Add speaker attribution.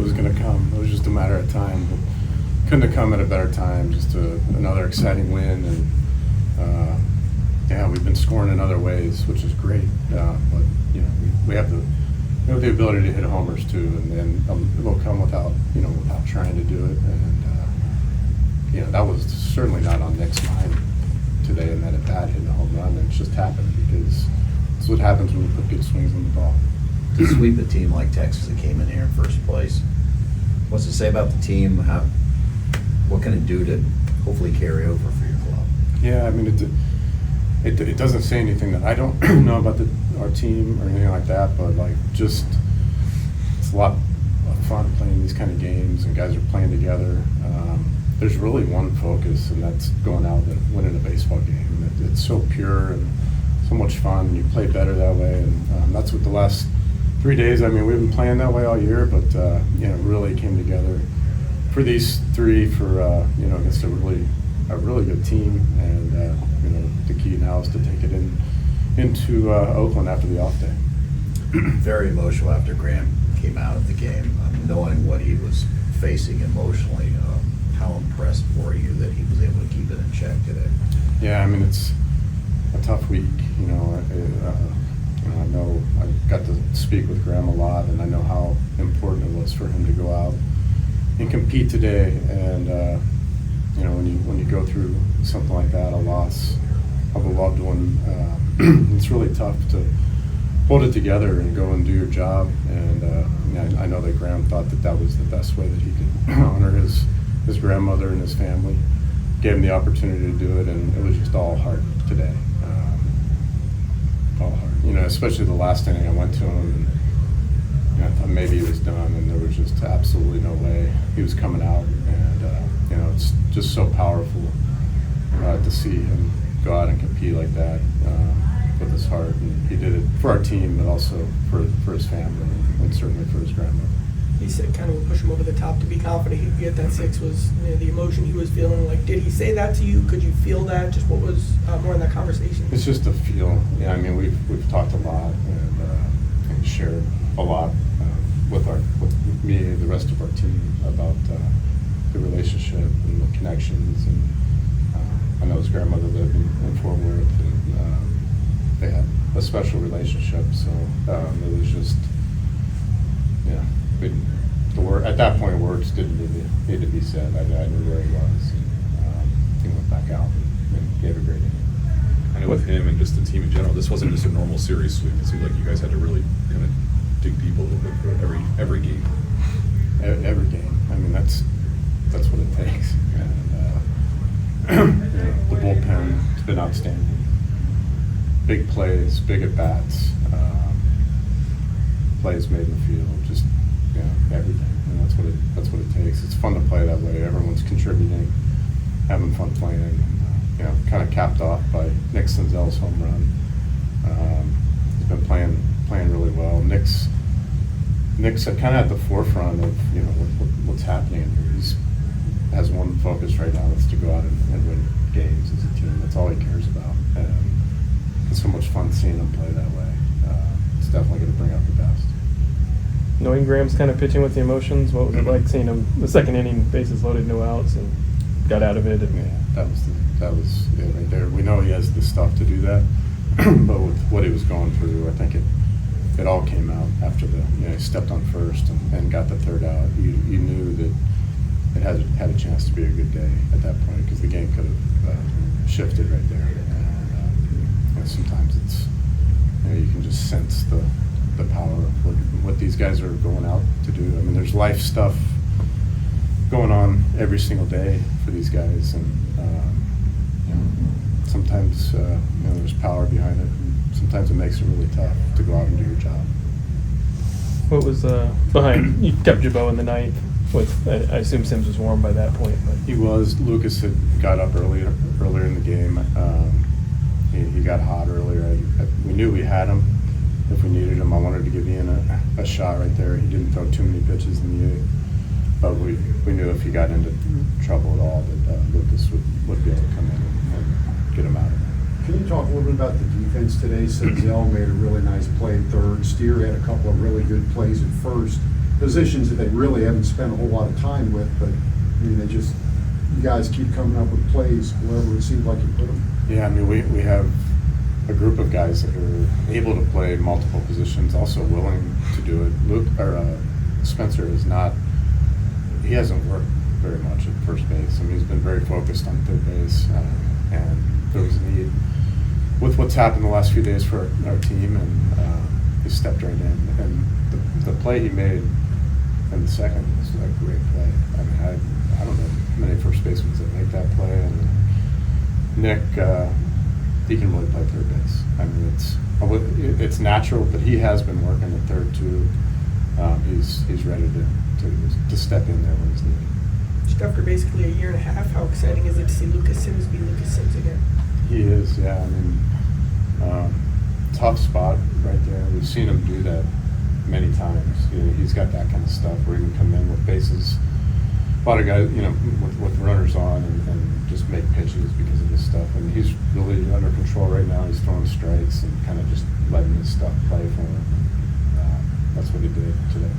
Speaker 1: was going to come. It was just a matter of time. But couldn't have come at a better time. Just another exciting win, and yeah, we've been scoring in other ways, which is great. But you know, we have the ability to hit homers too, and it'll come without trying to do it. And you know, that was certainly not on Nick's mind today, and that at bat hitting a home run. And it's just happened because it's what happens when you put good swings on the ball.
Speaker 2: To sweep a team like Texas that came in here in first place, what's it say about the team? What can it do to hopefully carry over for your club?
Speaker 1: Yeah, I mean, it doesn't say anything that I don't know about our team or anything like that, but like just it's a lot of fun playing these kind of games, and guys are playing together. There's really one focus, and that's going out and winning a baseball game. It's so pure and so much fun, and you play better that way, and that's what the last 3 days, I mean, we've been playing that way all year, but you know, really came together for these three for you know, against a really good team, and you know, the key now is to take it into Oakland after the off day.
Speaker 2: Very emotional after Graham came out of the game, knowing what he was facing emotionally. How impressed were you that he was able to keep it in check today?
Speaker 1: Yeah, I mean, it's a tough week. You know, I know I got to speak with Graham a lot, and I know how important it was for him to go out and compete today. And you know, when you go through something like that, a loss of a loved one, it's really tough to hold it together and go and do your job. And I know that Graham thought that was the best way that he could honor his grandmother and his family. Gave him the opportunity to do it, and it was just all heart today. All heart. You know, especially the last inning I went to him, and you know, I thought maybe he was done, and there was just absolutely no way he was coming out. And you know, it's just so powerful to see him go out and compete like that with his heart. And he did it for our team, but also for his family, and certainly for his grandmother.
Speaker 3: He said kind of would push him over the top to be confident he could get that six. Was, you know, the emotion he was feeling? Like, did he say that to you? Could you feel that? Just what was more in that conversation?
Speaker 1: It's just a feel. Yeah, I mean, we've talked a lot and shared a lot with me and the rest of our team about the relationship and the connections. And I know his grandmother lived in Fort Worth, and they had a special relationship. So it was just, yeah. At that point, words didn't need to be said. I knew where he was, and he went back out and gave a great inning.
Speaker 4: I know with him and just the team in general, this wasn't just a normal series sweep. It seemed like you guys had to really kind of dig deep a little bit for every game.
Speaker 1: Every game. I mean, that's what it takes. And you know, the bullpen has been outstanding. Big plays, big at bats, plays made in the field. Just everything, and that's what it takes. It's fun to play that way. Everyone's contributing, having fun playing, and you know, kind of capped off by Nick Senzel's home run. He's been playing really well. Nick's kind of at the forefront of, you know, what's happening here. He has one focus right now, that's to go out and win games as a team. That's all he cares about, and it's so much fun seeing him play that way. It's definitely going to bring out the best.
Speaker 5: Knowing Graham's kind of pitching with the emotions, what was it like seeing him the second inning, bases loaded, no outs, and got out of it? And
Speaker 1: yeah, that was it right there. We know he has the stuff to do that, but with what he was going through, I think it all came out after he stepped on first and got the third out. You knew that it had a chance to be a good day at that point, because the game could have shifted right there. And sometimes it's, you can just sense the power of what these guys are going out to do. I mean, there's life stuff going on every single day for these guys, and sometimes there's power behind it. Sometimes it makes it really tough to go out and do your job.
Speaker 5: What was behind? You kept Jabot in the ninth. I assume Sims was warm by that point. But
Speaker 1: He was. Lucas had got up earlier in the game. He got hot earlier. We knew we had him if we needed him. I wanted to give Ian a shot right there. He didn't throw too many pitches in the eighth, but we knew if he got into trouble at all that Lucas would be able to come in and get him out of there.
Speaker 6: Can you talk a little bit about the defense today? Senzel made a really nice play at third. Steer had a couple of really good plays at first. positions that they really haven't spent a whole lot of time with, but, I mean, they just, you guys keep coming up with plays wherever it seems like you put them.
Speaker 1: Yeah, I mean, we have a group of guys that are able to play multiple positions, also willing to do it. Spencer is not, he hasn't worked very much at first base. I mean, he's been very focused on third base, and there was a need with what's happened the last few days for our team, and he stepped right in. And the play he made in the second was a great play. I mean, I don't know many first basemen that make that play, and Nick, he can really play third base. I mean, it's natural, but he has been working at third too. He's ready to step in there when he's needed.
Speaker 3: Just after basically a year and a half, how exciting is it to see Lucas Sims be Lucas Sims again?
Speaker 1: He is, yeah. I mean, tough spot right there. We've seen him do that many times. You know, he's got that kind of stuff where he can come in with bases. A lot of guys, you know, with runners on and just make pitches because of this stuff. And he's really under control right now. He's throwing strikes and kind of just letting his stuff play for him. That's what he did today.